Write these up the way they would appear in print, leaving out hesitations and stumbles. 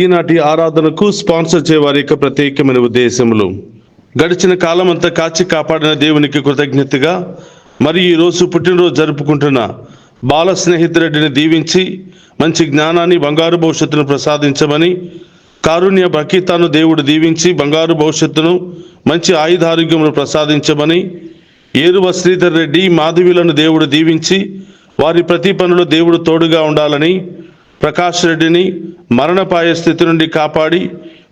ఈనాటి ఆరాధనకు స్పాన్సర్ చేయవారి యొక్క ప్రత్యేకమైన ఉద్దేశములు. గడిచిన కాలం అంతా కాచి కాపాడిన దేవునికి కృతజ్ఞతగా మరియు ఈరోజు పుట్టినరోజు జరుపుకుంటున్న బాల స్నేహితురెడ్డిని దీవించి మంచి జ్ఞానాన్ని, బంగారు భవిష్యత్తును ప్రసాదించమని, కారుణ్య బకీతాను దేవుడు దీవించి బంగారు భవిష్యత్తును, మంచి ఆయుధారోగ్యమును ప్రసాదించమని, ఏరువ శ్రీధర్ రెడ్డి, మాధవిలను దేవుడు దీవించి వారి ప్రతి పనులు దేవుడు తోడుగా ఉండాలని, ప్రకాష్ రెడ్డిని మరణపాయ స్థితి నుండి కాపాడి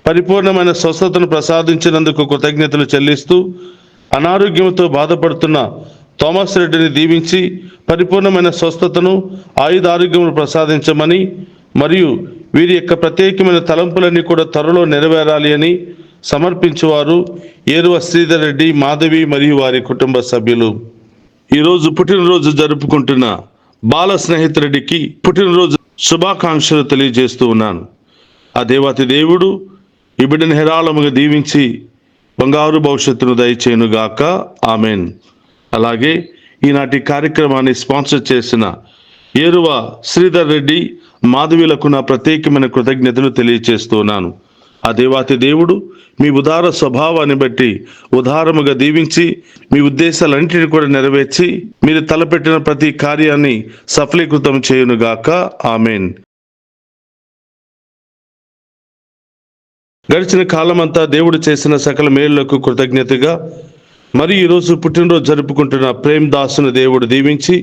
పరిపూర్ణమైన స్వస్థతను ప్రసాదించినందుకు కృతజ్ఞతలు చెల్లిస్తూ, అనారోగ్యంతో బాధపడుతున్న థామస్ రెడ్డిని దీవించి పరిపూర్ణమైన స్వస్థతను, ఆయుధారోగ్యమును ప్రసాదించమని మరియు వీరి యొక్క ప్రత్యేకమైన తలంపులన్నీ కూడా త్వరలో నెరవేరాలి అని సమర్పించేవారు ఏరువ శ్రీధర్ రెడ్డి, మాధవి మరియు వారి కుటుంబ సభ్యులు. ఈరోజు పుట్టినరోజు జరుపుకుంటున్న బాల స్నేహితురెడ్డికి పుట్టినరోజు శుభాకాంక్షలు తెలియజేస్తూ ఉన్నాను. ఆ దేవాతి దేవుడు ఈ బిడ్డను హేరాళముగా దీవించి బంగారు భవిష్యత్తును దయచేయునుగాక. ఆమెన్. అలాగే ఈనాటి కార్యక్రమాన్ని స్పాన్సర్ చేసిన ఏరువ శ్రీధర్ రెడ్డి, మాధవిలకు నా ప్రత్యేకమైన కృతజ్ఞతలు తెలియజేస్తున్నాను. ఆ దేవాతి దేవుడు మీ ఉదార స్వభావాన్ని బట్టి ఉదారముగా దీవించి మీ ఉద్దేశాలన్నింటినీ కూడా నెరవేర్చి మీరు తలపెట్టిన ప్రతి కార్యాన్ని సఫలీకృతం చేయునుగాక. ఆమెన్. గడిచిన కాలమంతా దేవుడు చేసిన సకల మేలులకు కృతజ్ఞతగా మరి ఈరోజు పుట్టినరోజు జరుపుకుంటున్న ప్రేమ్ దాసును దేవుడు దీవించి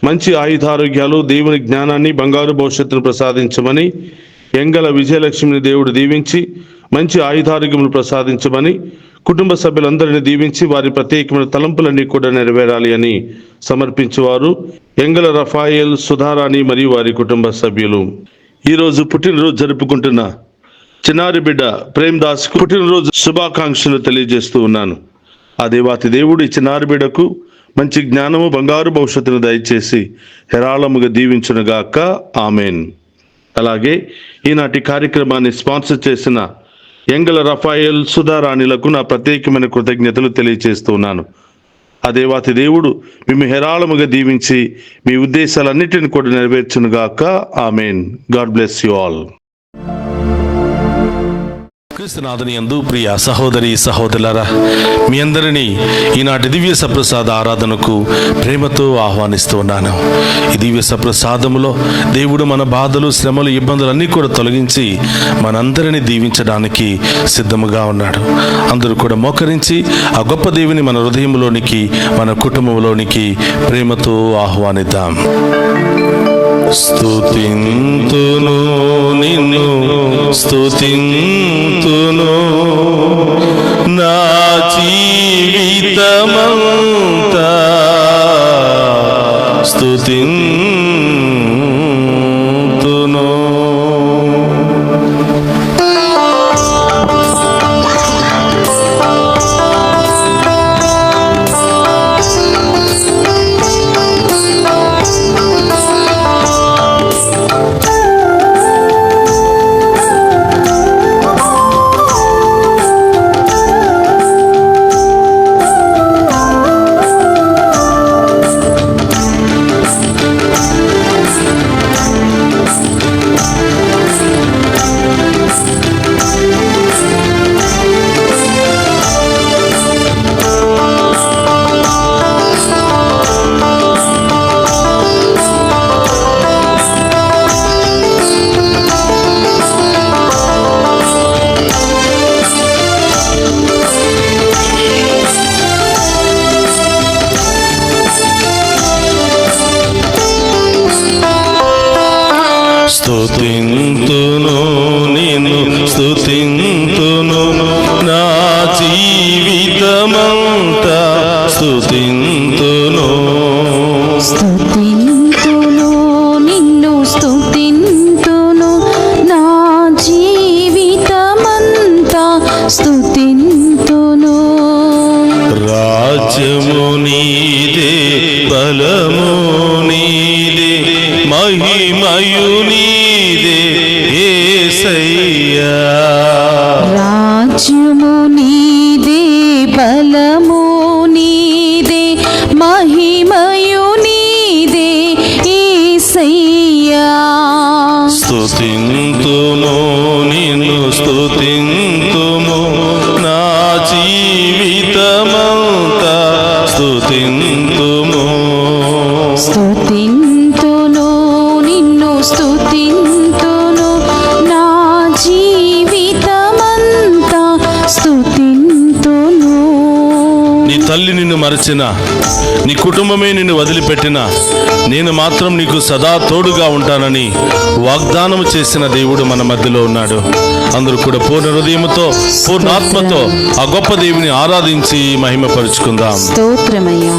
మంచి ఆయుధారోగ్యాలు, దేవుని జ్ఞానాన్ని, బంగారు భవిష్యత్తును ప్రసాదించమని, ఎంగల విజయలక్ష్మిని దేవుడు దీవించి మంచి ఆయుధారోగ్యములు ప్రసాదించమని, కుటుంబ సభ్యులందరినీ దీవించి వారి ప్రత్యేకమైన తలంపులన్నీ కూడా నెరవేరాలి అని సమర్పించేవారు ఎంగల రఫాయేల్, సుధారాణి మరియు వారి కుటుంబ సభ్యులు. ఈరోజు పుట్టినరోజు జరుపుకుంటున్న చిన్నారి బిడ్డ ప్రేమ్ దాస్ పుట్టినరోజు శుభాకాంక్షలు తెలియజేస్తూ ఉన్నాను. ఆ దేవాతి దేవుడు ఈ చిన్నారి బిడ్డకు మంచి జ్ఞానము, బంగారు భవిష్యత్తును దయచేసి హేరాళముగా దీవించునుగాక. ఆమెన్. అలాగే ఈనాటి కార్యక్రమాన్ని స్పాన్సర్ చేసిన ఎంగల రఫాయేల్, సుధారాణిలకు నా ప్రత్యేకమైన కృతజ్ఞతలు తెలియజేస్తున్నాను. ఆ దేవాతి దేవుడు మేము హేరాళముగా దీవించి మీ ఉద్దేశాలన్నిటిని కూడా నెరవేర్చునుగాక. Amen. God bless you all. క్రీస్తునాథుని యందు ప్రియ సహోదరి సహోదరులారా, మీ అందరినీ ఈనాటి దివ్య సప్రసాద ఆరాధనకు ప్రేమతో ఆహ్వానిస్తూ ఉన్నాను. ఈ దివ్య సప్రసాదములో దేవుడు మన బాధలు, శ్రమలు, ఇబ్బందులన్నీ కూడా తొలగించి మనందరినీ దీవించడానికి సిద్ధముగా ఉన్నాడు. అందరూ కూడా మోకరించి ఆ గొప్ప దేవుని మన హృదయంలోనికి, మన కుటుంబంలోనికి ప్రేమతో ఆహ్వానిద్దాం. స్తుతింతును నిన్ను, స్తుతింతును నా జీవితమంతా, స్తుతింతును. స్తుతింతును నిన్ను, స్తుతింతును నా జీవితమంతా, స్తుతింతును. స్తుతింతును నిన్ను, స్తుతింతును నా జీవితమంతా, స్తుతింతును. రాజ్యము నీదే, బలము నీదే, మహిమయు నీదే యేసయ్యా. రాజ్యము నీదే, బలము నీదే, మహిమయు నీదే యేసయ్యా. స్తుతింతును నిన్ను, స్తుతింతును, నా జీవితమంతా స్తుతింతును. నీ తల్లి నిన్ను మరచిన, నీ కుటుంబమే నిన్ను వదిలిపెట్టిన, నేను మాత్రం నీకు సదా తోడుగా ఉంటానని వాగ్దానం చేసిన దేవుడు మన మధ్యలో ఉన్నాడు. అందరూ కూడా పూర్ణ హృదయముతో, పూర్ణ ఆత్మతో ఆ గొప్ప దేవుని ఆరాధించి మహిమపరుచుకుందాం. స్తోత్రమయ్యా.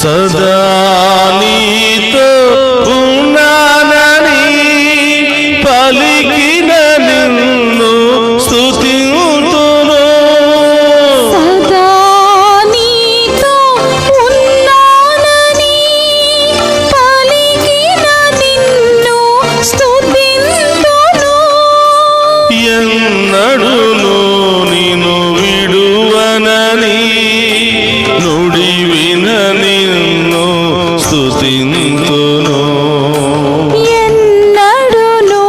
సదా నీతో ఉన్నానని పలికిన నిన్ను స్తుతింతును. సదా నీతో ఉన్నానని పలికిన నిన్ను స్తుతింతును. ఎన్నడును నిన్ను విడువనని నుడివిన నిన్ను స్తుతింతును. ఎన్నడును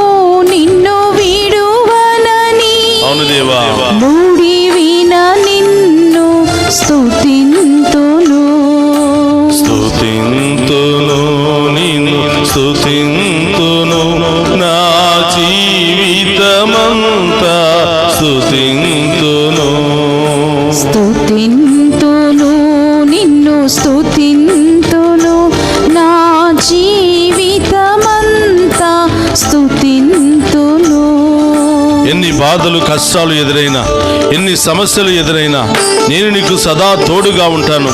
నిన్ను విడువనని, అవును దేవా, నుడివిన నిన్ను స్తుతింతును. స్తుతింతును, నిన్ను స్తుతింతును, నా జీవితమంతా స్తుతింతును. స్తుతింతును, నిన్ను స్తుతింతును, నా జీవితమంతా స్తుతింతును. ఎన్ని బాధలు కష్టాలు ఎదురైనా, ఎన్ని సమస్యలు ఎదురైనా నేను నీకు సదా తోడుగా ఉంటాను,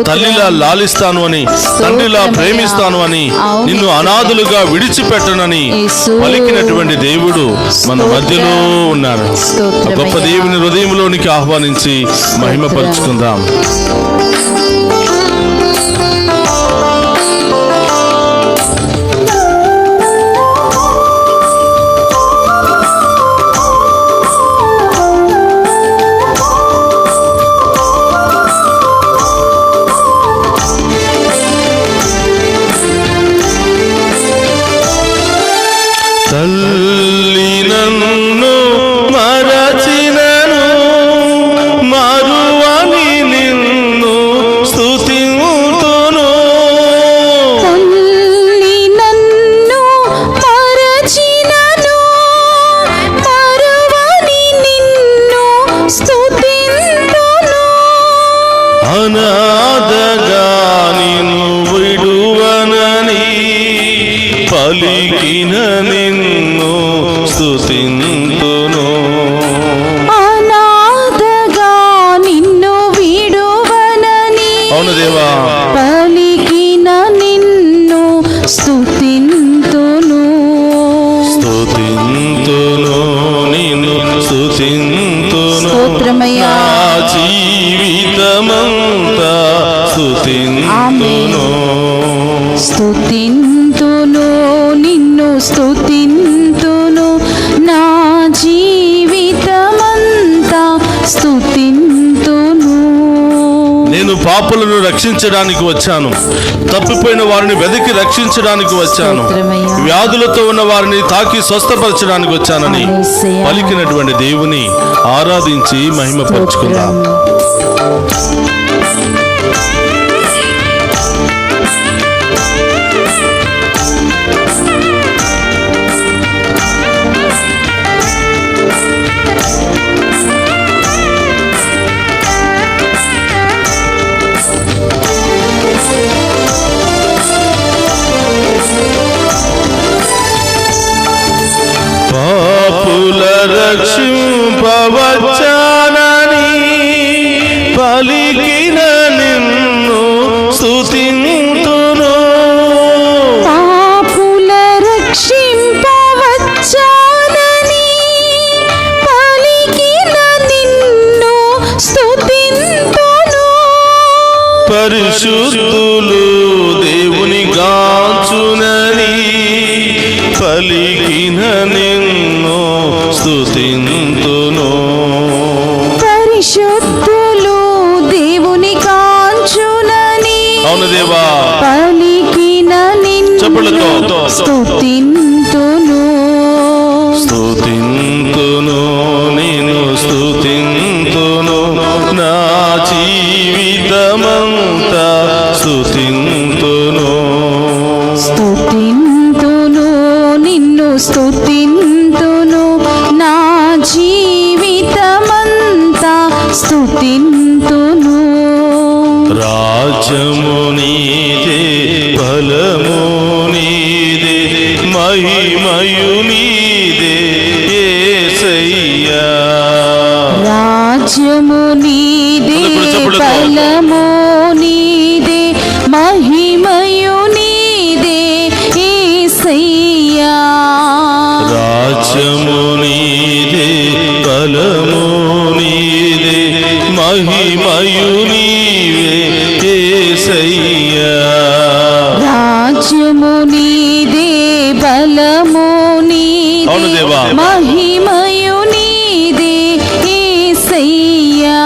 తల్లిలా లాలిస్తాను అని, తండ్రిలా ప్రేమిస్తాను అని, నిన్ను అనాథులుగా విడిచిపెట్టనని పలికినటువంటి దేవుడు మన మధ్యలో ఉన్నారు. ఆ గొప్ప దేవుని హృదయంలోనికి ఆహ్వానించి మహిమపరుచుకుందాం. తల్లి నన్ను మరచినను మరువని నిన్ను స్తుతింతును. తల్లి నన్ను మరచినను మరువని నిన్ను స్తుతింతును. అనాథగా నిన్ను విడువనని పలికిన నిన్ను స్తుతింతును. అనాథగా నిన్ను విడువనని, అవును దేవా, పలికిన నిన్ను స్తుతింతును. స్తుతింతును, నిన్ను స్తుతింతును, స్తోత్రమయ్యా. నా జీవితమంతా స్తుతింతును. స్తుతింతును, నిన్ను స్తుతింతును, నా జీవితమంతా స్తుతింతును. నేను పాపులను రక్షించడానికి వచ్చాను, తప్పిపోయిన వారిని వెతికి రక్షించడానికి వచ్చాను, వ్యాధులతో ఉన్న వారిని తాకి స్వస్థపరచడానికి వచ్చానని పలికినటువంటి దేవుని ఆరాధించి మహిమపరుచుకుందాం. పాపుల రక్షింపవచ్చానని పలికిన నిన్ను స్తుతింతును. పాపుల రక్షింపవచ్చానని పలికిన నిన్ను స్తుతింతును. పరిశుద్ధులు దేవుని గాంచునని పలికిన నిన్ను స్తుతింతును. అవును దేవా. పలికిన చెప్పులతో. నిన్ను స్తుతింతును. స్తుతింతును నేను స్తుతింతును నా జీవితమంతా స్తుతింతును. స్తుతింతును నిన్ను స్తుతింతును నా జీవితమంతా స్తుతింతును. రాజ్యము నీదే, బలము నీదే, మహిమయు నీదే యేసయ్యా. రాజ్యము నీదే, చెప్పులతో. బలము నీదే, మహిమయు నీదే యేసయ్యా. రాజ్యము నీదే, బలము నీదే, మహిమయు నీవే యేసయ్యా. రాజ్యము నీదే, బలము అవును నీదే, దేవా. మహిమయు నీదే యేసయ్యా.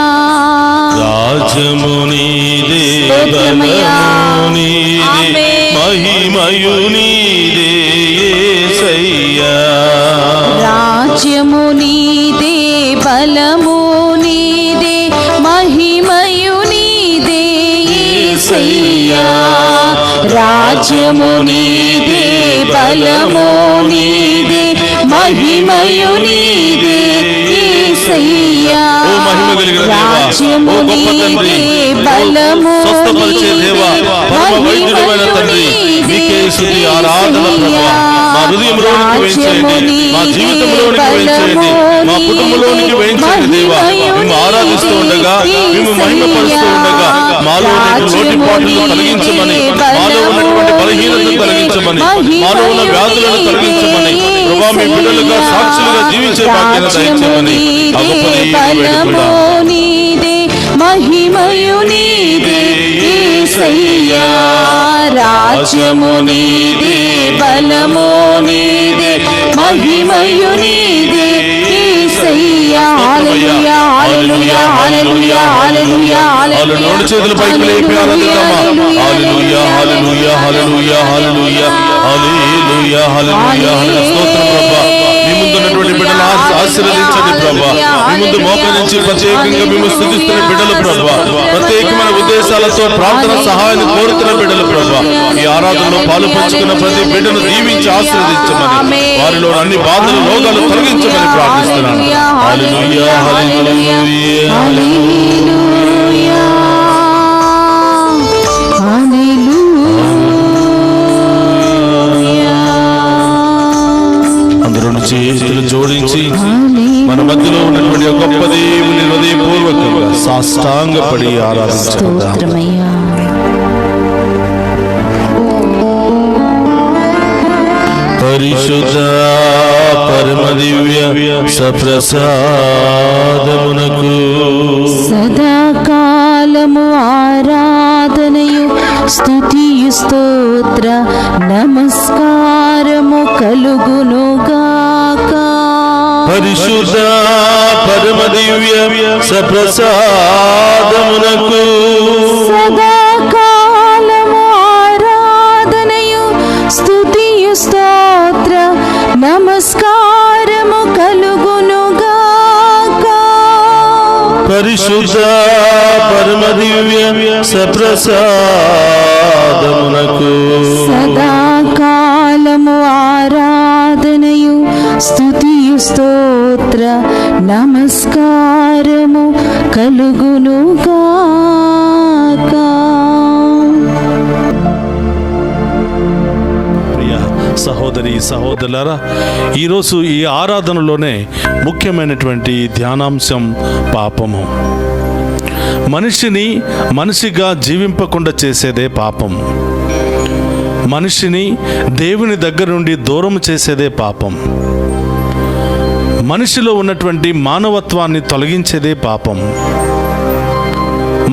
రాజ్యము నీదే, స్తోత్రమయ్యా. బలము నీదే, ఆమేన్. మహిమయు నీదే యేసయ్యా. రాజ్యము నీదే, బలము నీదే, మహిమయు నీదే యేసయ్యా. రాజ్యము నీదే, బలము నీదే, మహిమయు నీదే యేసయ్యా. ఓ మహిమ కలిగిన దేవా, రాజ్యము ఓ గొప్ప తండ్రి, నీదే, ఓ బలము స్వస్థపరిచే దేవా, పరమ వైద్యుడైన తండ్రి, మీకే స్తుతి ఆరాధన ప్రభువా. మా హృదయంలోనికి వేయించేయండి, మా జీవితంలోనికి వేయించేయండి, మా కుటుంబంలోనికి వేయించేయండి దేవా. మేము ఆరాధిస్తూ ఉండగా, మేము మహిమపరుస్తూ ఉండగా మాలో ఉన్నటువంటి లోటుపాట్లు తొలగించమని, మాలో ఉన్నటువంటి బలహీనతను తొలగించమని, మాలో ఉన్న వ్యాధులను తొలగించమని ప్రభా, మీ బిడ్డలుగా సాక్షులుగా జీవించే భాగ్యాన్ని దయచేయమని ఆ గొప్ప దేవుని వేడుకుందాం. నీదే, మహిమయు నీదే యేసయ్యా. రాజ్యము నీదే, బలము నీదే, మహిమయు నీదే యేసయ్యా. హల్లెలూయా, హల్లెలూయా, హల్లెలూయా, హల్లెలూయా, వాళ్ళు నోటి చేతులు పైకి లేపి ఆరాధిద్దామా. హల్లెలూయా, హల్లెలూయా, హల్లెలూయా, హల్లెలూయా, హల్లెలూయా, హల్లెలూయా. స్తోత్రం ప్రభా. మీ ముందు ఉన్నటువంటి బిడ్డలు ఆశీర్వదించండి ప్రభా. మీ ముందు మోకరించి ప్రత్యేకంగా మేము స్తుతిస్తున్న బిడ్డలు ప్రభా, ప్రత్యేకమైన ఉద్దేశాలతో ప్రార్థన సహాయాన్ని కోరుతున్న బిడ్డలు ప్రభా, ఈ ఆరాధనలో పాలు పంచుకున్న ప్రతి బిడ్డను దీవించి ఆశీర్వదించమని, వారిలో అన్ని బాధలు రోగాలు తొలగించమని ప్రార్థిస్తున్నాను. హల్లెలూయా, హల్లెలూయా, హల్లెలూయా, హల్లెలూయా. అందరూ చేతులు జోడించి మన మధ్యలో ఉన్నటువంటి ఒక గొప్ప దేవుని హృదయపూర్వకంగా సాష్టాంగపడి ఆరాధించుకుందాం. స్తోత్రమయ్యా. పరిశుద్ధ పరమ దివ్య సప్రసాదమునకు సదాకాలము ఆరాధనయు స్తుతియు స్తోత్ర నమస్కారము కలుగునుగాక. పరిశుద్ధ పరమ దివ్య సప్రసాదమునకు సదాకాలము ఆరాధనయు స్తుతియు స్తోత్ర నమస్కారము కలుగునుగాక. పరిశుద్ధ పరమ దివ్య సప్రసాదమునకు సదాకాలము ఆరాధనయు స్తుతియు స్తోత్ర నమస్కారము కలుగునుగాక. ప్రియ సహోదరి సహోదరులారా, ఈరోజు ఈ ఆరాధనలోనే ముఖ్యమైనటువంటి ధ్యానాంశం పాపము. మనిషిని మనిషిగా జీవింపకుండా చేసేదే పాపం. మనిషిని దేవుని దగ్గర నుండి దూరం చేసేదే పాపం. మనిషిలో ఉన్నటువంటి మానవత్వాన్ని తొలగించేదే పాపం.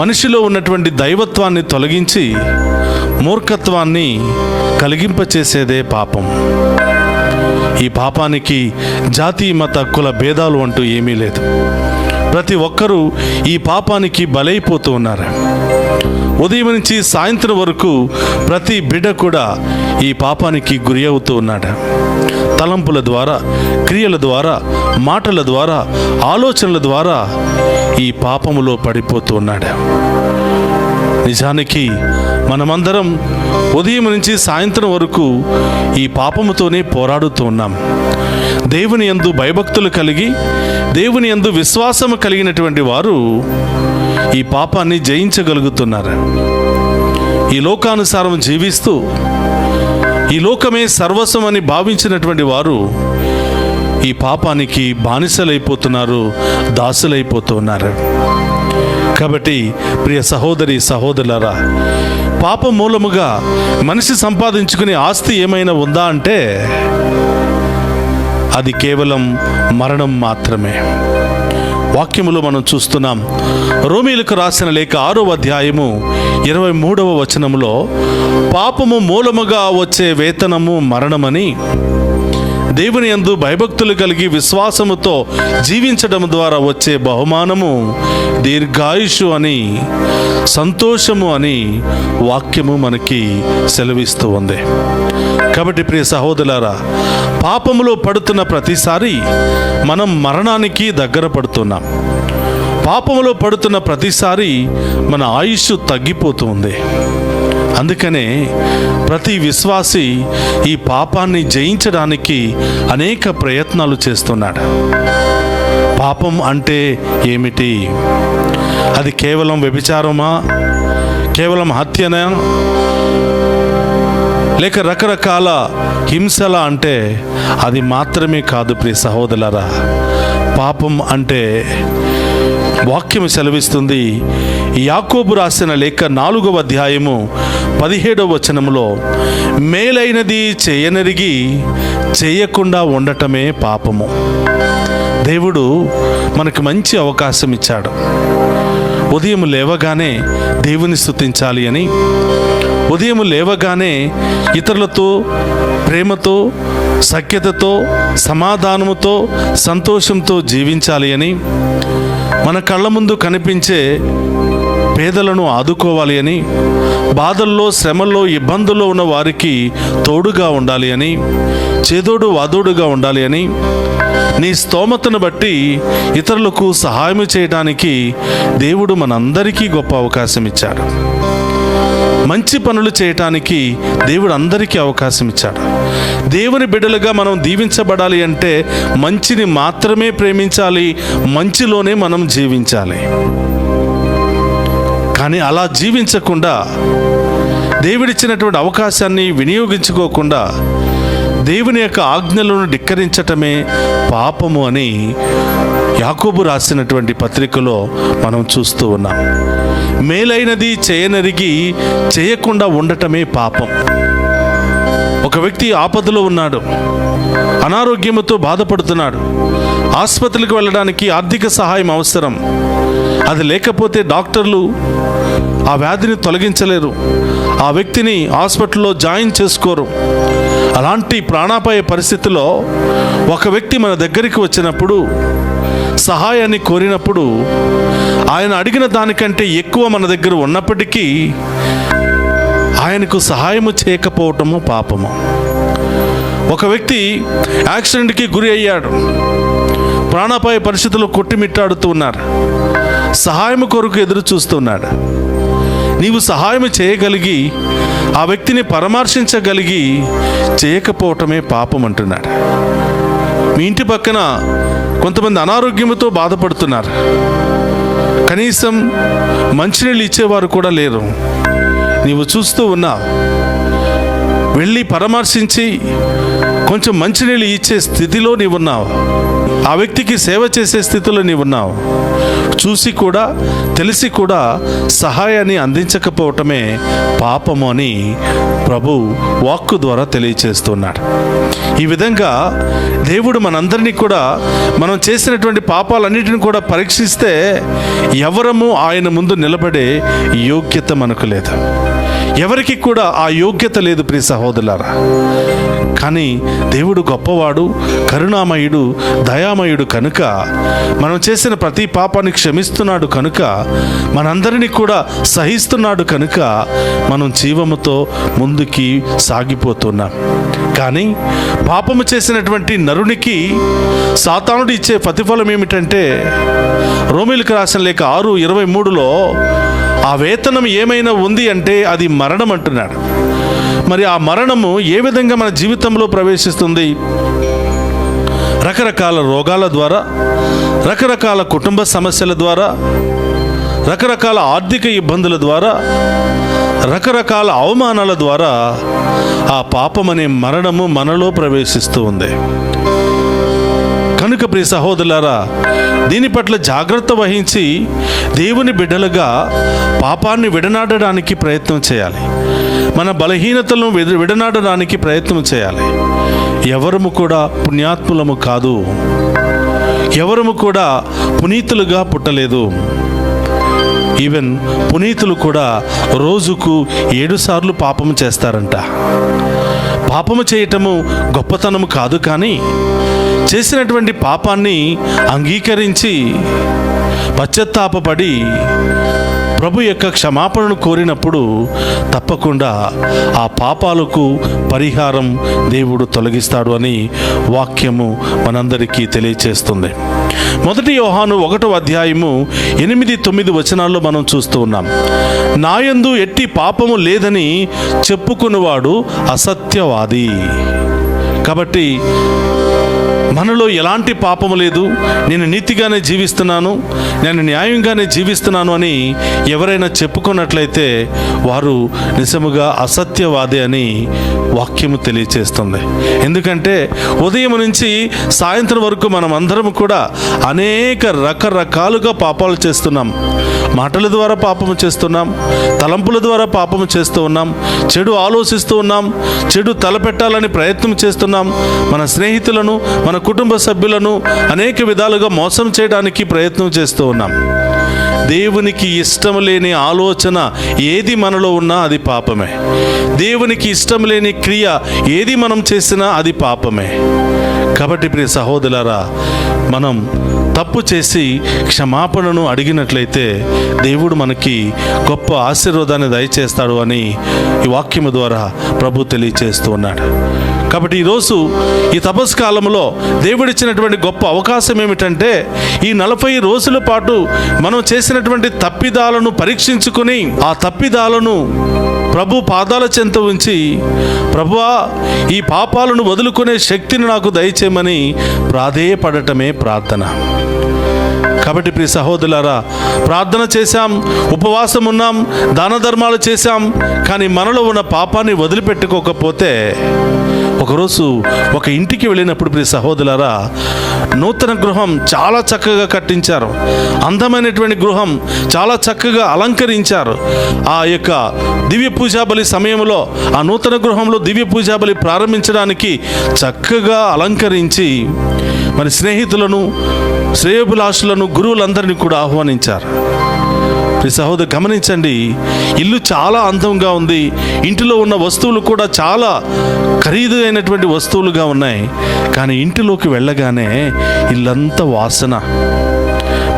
మనిషిలో ఉన్నటువంటి దైవత్వాన్ని తొలగించి మూర్ఖత్వాన్ని కలిగింపచేసేదే పాపం. ఈ పాపానికి జాతి మత కుల భేదాలు అంటూ ఏమీ లేదు. ప్రతి ఒక్కరూ ఈ పాపానికి బలైపోతూ ఉన్నారు. ఉదయం నుంచి సాయంత్రం వరకు ప్రతి బిడ్డ కూడా ఈ పాపానికి గురి అవుతూ ఉన్నాడు. తలంపుల ద్వారా, క్రియల ద్వారా, మాటల ద్వారా, ఆలోచనల ద్వారా ఈ పాపములో పడిపోతూ ఉన్నాడు. నిజానికి మనమందరం ఉదయం నుంచి సాయంత్రం వరకు ఈ పాపముతోనే పోరాడుతూ ఉన్నాం. దేవుని యందు భయభక్తులు కలిగి, దేవుని యందు విశ్వాసము కలిగినటువంటి వారు ఈ పాపాన్ని జయించగలుగుతున్నారు. ఈ లోకానుసారం జీవిస్తూ ఈ లోకమే సర్వస్వం అని భావించినటువంటి వారు ఈ పాపానికి బానిసలైపోతున్నారు, దాసులైపోతున్నారు. కాబట్టి ప్రియ సహోదరి సహోదరులారా, పాపం మూలముగా మనిషి సంపాదించుకునే ఆస్తి ఏమైనా ఉందా అంటే అది కేవలం మరణం మాత్రమే. వాక్యములో మనం చూస్తున్నాం. రోమీయులకు రాసిన లేఖ 6వ అధ్యాయము 23వ వచనములో, పాపము మూలముగా వచ్చే వేతనము మరణమని, దేవుని యందు భయభక్తులు కలిగి విశ్వాసముతో జీవించడం ద్వారా వచ్చే బహుమానము దీర్ఘాయుషు అని, సంతోషము అని వాక్యము మనకి సెలవిస్తూ ఉంది. కాబట్టి ప్రియ సహోదరులారా, పాపములో పడుతున్న ప్రతిసారి మనం మరణానికి దగ్గర పడుతున్నాం. పాపములో పడుతున్న ప్రతిసారి మన ఆయుష్ తగ్గిపోతుంది. అందుకనే ప్రతి విశ్వాసి ఈ పాపాన్ని జయించడానికి అనేక ప్రయత్నాలు చేస్తున్నాడు. పాపం అంటే ఏమిటి? అది కేవలం వ్యభిచారమా? కేవలం హత్యనా? లేక రకరకాల హింసల అంటే అది మాత్రమే కాదు ప్రియ సహోదరులారా. పాపం అంటే వాక్యం సెలవిస్తుంది. యాకోబు రాసిన లేఖ 4వ అధ్యాయము 17వ వచనములో, మేలైనది చేయనరిగి చేయకుండా ఉండటమే పాపము. దేవుడు మనకు మంచి అవకాశం ఇచ్చాడు. ఉదయం లేవగానే దేవుని స్తుతించాలి అని, ఉదయం లేవగానే ఇతరులతో ప్రేమతో, సఖ్యతతో, సమాధానముతో, సంతోషంతో జీవించాలి అని, మన కళ్ళ ముందు కనిపించే పేదలను ఆదుకోవాలి అని, బాధల్లో, శ్రమల్లో, ఇబ్బందుల్లో ఉన్న వారికి తోడుగా ఉండాలి అని, చేదోడు వాదోడుగా ఉండాలి అని, నీ స్తోమతను బట్టి ఇతరులకు సహాయం చేయడానికి దేవుడు మనందరికీ గొప్ప అవకాశం ఇచ్చాడు. మంచి పనులు చేయటానికి దేవుడు అందరికీ అవకాశం ఇచ్చాడు. దేవుని బిడ్డలుగా మనం దీవించబడాలి అంటే మంచిని మాత్రమే ప్రేమించాలి, మంచిలోనే మనం జీవించాలి. కానీ అలా జీవించకుండా, దేవుడిచ్చినటువంటి అవకాశాన్ని వినియోగించుకోకుండా దేవుని యొక్క ఆజ్ఞలను ధిక్కరించటమే పాపము అని యాకోబు రాసినటువంటి పత్రికలో మనం చూస్తూ ఉన్నాం. మేలైనది చేయనరిగి చేయకుండా ఉండటమే పాపం. ఒక వ్యక్తి ఆపదలో ఉన్నాడు, అనారోగ్యముతో బాధపడుతున్నాడు, ఆసుపత్రికి వెళ్ళడానికి ఆర్థిక సహాయం అవసరం. అది లేకపోతే డాక్టర్లు ఆ వ్యాధిని తొలగించలేరు, ఆ వ్యక్తిని హాస్పిటల్లో జాయిన్ చేసుకోరు. అలాంటి ప్రాణాపాయ పరిస్థితిలో ఒక వ్యక్తి మన దగ్గరికి వచ్చినప్పుడు, సహాయాన్ని కోరినప్పుడు, ఆయన అడిగిన దానికంటే ఎక్కువ మన దగ్గర ఉన్నప్పటికీ ఆయనకు సహాయము చేయకపోవటము పాపము. ఒక వ్యక్తి యాక్సిడెంట్కి గురి అయ్యాడు, ప్రాణాపాయ పరిస్థితుల్లో కొట్టిమిట్టాడుతూ ఉన్నారు, సహాయం కొరకు ఎదురు చూస్తున్నాడు. నీవు సహాయం చేయగలిగి, ఆ వ్యక్తిని పరామర్శించగలిగి చేయకపోవటమే పాపం అంటున్నాడు. మీ ఇంటి పక్కన కొంతమంది అనారోగ్యంతో బాధపడుతున్నారు, కనీసం మంచినీళ్ళు ఇచ్చేవారు కూడా లేరు. నీవు చూస్తూ ఉన్నావు, వెళ్ళి పరామర్శించి కొంచెం మంచినీళ్ళు ఇచ్చే స్థితిలో నీవున్నావు, ఆ వ్యక్తికి సేవ చేసే స్థితిలో నీవున్నావు. చూసి కూడా, తెలిసి కూడా సహాయాన్ని అందించకపోవటమే పాపము అని ప్రభు వాక్కు ద్వారా తెలియచేస్తున్నాడు. ఈ విధంగా దేవుడు మనందరినీ కూడా, మనం చేసినటువంటి పాపాలన్నిటిని కూడా పరీక్షిస్తే ఎవరము ఆయన ముందు నిలబడే యోగ్యత మనకు లేదు. ఎవరికి కూడా ఆ యోగ్యత లేదు ప్రియ సహోదరులారా. కానీ దేవుడు గొప్పవాడు, కరుణామయుడు, దయామయుడు కనుక మనం చేసిన ప్రతి పాపాన్ని క్షమిస్తున్నాడు కనుక, మనందరినీ కూడా సహిస్తున్నాడు కనుక మనం జీవముతో ముందుకి సాగిపోతున్నాం. కానీ పాపము చేసినటువంటి నరునికి సాతానుడు ఇచ్చే ప్రతిఫలం ఏమిటంటే, రోమీయులకు రాసిన లేఖ 6:23లో ఆ వేతనం ఏమైనా ఉంది అంటే అది మరణం అంటున్నాడు. మరి ఆ మరణము ఏ విధంగా మన జీవితంలో ప్రవేశిస్తుంది? రకరకాల రోగాల ద్వారా, రకరకాల కుటుంబ సమస్యల ద్వారా, రకరకాల ఆర్థిక ఇబ్బందుల ద్వారా, రకరకాల అవమానాల ద్వారా ఆ పాపం అనే మరణము మనలో ప్రవేశిస్తూ ఉంది. కనుక ప్రియ సహోదరులారా, దీని పట్ల జాగ్రత్త వహించి దేవుని బిడ్డలుగా పాపాన్ని విడనాడడానికి ప్రయత్నం చేయాలి. మన బలహీనతలను విడనాడడానికి ప్రయత్నం చేయాలి. ఎవరము కూడా పుణ్యాత్ములము కాదు, ఎవరము కూడా పునీతులుగా పుట్టలేదు. ఈవెన్ పునీతులు కూడా రోజుకు 7 సార్లు పాపము చేస్తారంట. పాపము చేయటము గొప్పతనము కాదు, కానీ చేసినటువంటి పాపాన్ని అంగీకరించి పశ్చాత్తాపపడి ప్రభు యొక్క క్షమాపణను కోరినప్పుడు తప్పకుండా ఆ పాపాలకు పరిహారం దేవుడు తొలగిస్తాడు అని వాక్యము మనందరికీ తెలియచేస్తుంది. 1 యోహాను 1వ అధ్యాయము 8-9 వచనాల్లో మనం చూస్తూ ఉన్నాం. నాయందు ఎట్టి పాపము లేదని చెప్పుకునేవాడు అసత్యవాది. కాబట్టి మనలో ఎలాంటి పాపము లేదు, నేను నీతిగానే జీవిస్తున్నాను, నేను న్యాయంగానే జీవిస్తున్నాను అని ఎవరైనా చెప్పుకున్నట్లయితే వారు నిజముగా అసత్యవాది అని వాక్యము తెలియచేస్తుంది. ఎందుకంటే ఉదయం నుంచి సాయంత్రం వరకు మనం అందరం కూడా అనేక రకరకాలుగా పాపాలు చేస్తున్నాం. మాటల ద్వారా పాపము చేస్తున్నాం, తలంపుల ద్వారా పాపము చేస్తూ ఉన్నాం, చెడు ఆలోచిస్తూ ఉన్నాం, చెడు తలపెట్టాలని ప్రయత్నం చేస్తున్నాం, మన స్నేహితులను, మన కుటుంబ సభ్యులను అనేక విధాలుగా మోసం చేయడానికి ప్రయత్నం చేస్తూ ఉన్నాం. దేవునికి ఇష్టం లేని ఆలోచన ఏది మనలో ఉన్నా అది పాపమే. దేవునికి ఇష్టం లేని క్రియ ఏది మనం చేసినా అది పాపమే. కాబట్టి ప్రియ సహోదరులారా, మనం తప్పు చేసి క్షమాపణను అడిగినట్లయితే దేవుడు మనకి గొప్ప ఆశీర్వాదాన్ని దయచేస్తాడు అని ఈ వాక్యము ద్వారా ప్రభు తెలియచేస్తూ ఉన్నాడు. కాబట్టి ఈరోజు ఈ తపస్సు కాలంలో దేవుడిచ్చినటువంటి గొప్ప అవకాశం ఏమిటంటే, ఈ 40 రోజుల పాటు మనం చేసినటువంటి తప్పిదాలను పరీక్షించుకుని ఆ తప్పిదాలను ప్రభు పాదాల చెంత ఉంచి, ప్రభువా ఈ పాపాలను వదులుకునే శక్తిని నాకు దయచేయమని ప్రాధేయపడటమే ప్రార్థన. కాబట్టి ప్రియ సహోదరులారా, ప్రార్థన చేశాం, ఉపవాసం ఉన్నాం, దాన ధర్మాలు చేశాం, కానీ మనలో ఉన్న పాపాన్ని వదిలిపెట్టుకోకపోతే ఒకరోజు ఒక ఇంటికి వెళ్ళినప్పుడు ప్రియ సహోదరులారా, నూతన గృహం చాలా చక్కగా కట్టించారు, అందమైనటువంటి గృహం చాలా చక్కగా అలంకరించారు. ఆ యొక్క దివ్య పూజా బలి సమయంలో ఆ నూతన గృహంలో దివ్య పూజా బలి ప్రారంభించడానికి చక్కగా అలంకరించి మరి స్నేహితులను, శ్రేయోభిలాషులను, గురువులందరినీ కూడా ఆహ్వానించారు. ఈ సహోదరు గమనించండి, ఇల్లు చాలా అందంగా ఉంది, ఇంటిలో ఉన్న వస్తువులు కూడా చాలా ఖరీదు అయినటువంటి వస్తువులుగా ఉన్నాయి. కానీ ఇంటిలోకి వెళ్ళగానే ఇల్లంతా వాసన,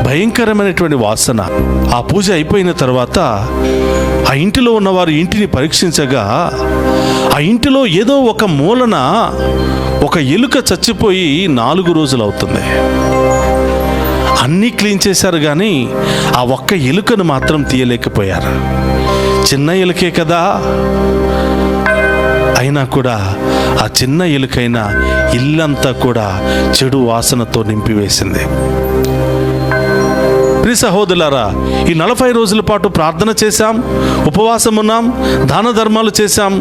భయంకరమైనటువంటి వాసన. ఆ పూజ అయిపోయిన తర్వాత ఆ ఇంటిలో ఉన్నవారు ఇంటిని పరీక్షించగా ఆ ఇంటిలో ఏదో ఒక మూలన ఒక ఎలుక చచ్చిపోయి 4 రోజులు అవుతుంది. అన్నీ క్లీన్ చేశారు, కానీ ఆ ఒక్క ఎలుకను మాత్రం తీయలేకపోయారు. చిన్న ఎలుకే కదా, అయినా కూడా ఆ చిన్న ఎలుకైనా ఇల్లంతా కూడా చెడు వాసనతో నింపివేసింది. ప్రియ సహోదరులారా, ఈ 40 రోజుల పాటు ప్రార్థన చేశాం, ఉపవాసం ఉన్నాం, దాన ధర్మాలు చేశాం,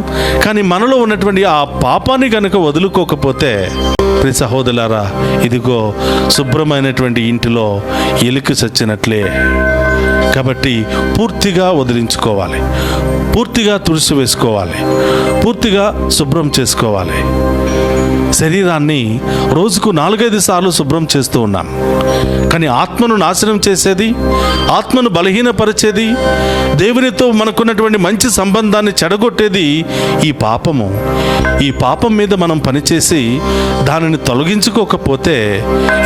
కానీ మనలో ఉన్నటువంటి ఆ పాపాన్ని గనుక వదులుకోకపోతే ప్రియ సహోదరులారా, ఇదిగో శుభ్రమైనటువంటి ఇంటిలో ఎలుక చచ్చినట్లే. కాబట్టి పూర్తిగా వదిలించుకోవాలి, పూర్తిగా తుడిచివేసుకోవాలి, పూర్తిగా శుభ్రం చేసుకోవాలి. శరీరాన్ని రోజుకు 4-5 సార్లు శుభ్రం చేస్తూ ఉన్నాం. కానీ ఆత్మను నాశనం చేసేది, ఆత్మను బలహీనపరిచేది, దేవునితో మనకున్నటువంటి మంచి సంబంధాన్ని చెడగొట్టేది ఈ పాపము. ఈ పాపం మీద మనం పనిచేసి దానిని తొలగించుకోకపోతే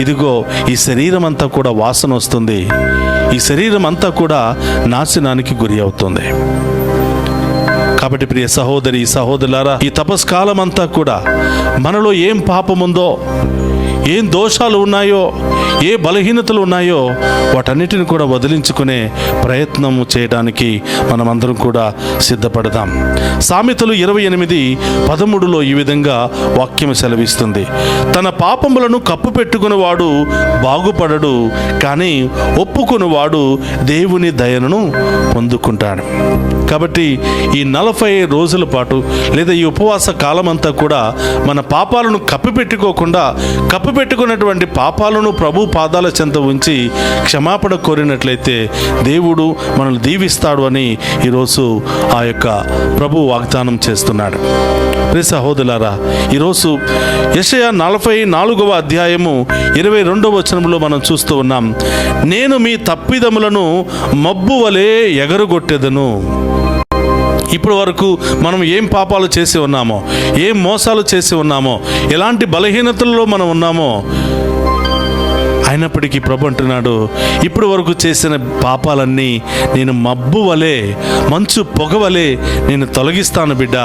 ఇదిగో ఈ శరీరం అంతా కూడా వాసన వస్తుంది, ఈ శరీరం అంతా కూడా నాశనానికి గురి అవుతుంది. కాబట్టి ప్రియ సహోదరి సహోదరులారా, ఈ తపస్కాలం అంతా కూడా మనలో ఏం పాపముందో, ఏం దోషాలు ఉన్నాయో, ఏ బలహీనతలు ఉన్నాయో వాటన్నిటిని కూడా వదిలించుకునే ప్రయత్నము చేయడానికి మనమందరం కూడా సిద్ధపడదాం. సామెతలు 28:13 ఈ విధంగా వాక్యం సెలవిస్తుంది, తన పాపములను కప్పు పెట్టుకునేవాడు బాగుపడడు, కానీ ఒప్పుకునేవాడు దేవుని దయను పొందుకుంటాడు. కాబట్టి ఈ 40 రోజుల పాటు లేదా ఈ ఉపవాస కాలం అంతా కూడా మన పాపాలను కప్పిపెట్టుకున్నటువంటి పాపాలను ప్రభు పాదాల చెంత ఉంచి క్షమాపణ కోరినట్లయితే దేవుడు మనల్ని దీవిస్తాడు అని ఈరోజు ఆ యొక్క ప్రభు వాగ్దానం చేస్తున్నాడు. ప్రియ సహోదరులారా, ఈరోజు యెషయా 44వ అధ్యాయము 22వ వచనంలో మనం చూస్తూ ఉన్నాం, నేను మీ తప్పిదములను మబ్బు వలె ఎగరగొట్టెదను. ఇప్పటి వరకు మనం ఏం పాపాలు చేసి ఉన్నామో, ఏం మోసాలు చేసి ఉన్నామో, ఎలాంటి బలహీనతల్లో మనం ఉన్నామో, అయినప్పటికీ ప్రభు అంటున్నాడు, ఇప్పటి వరకు చేసిన పాపాలన్నీ నేను మబ్బు వలె, మంచు పొగ వలె నేను తొలగిస్తాను బిడ్డ.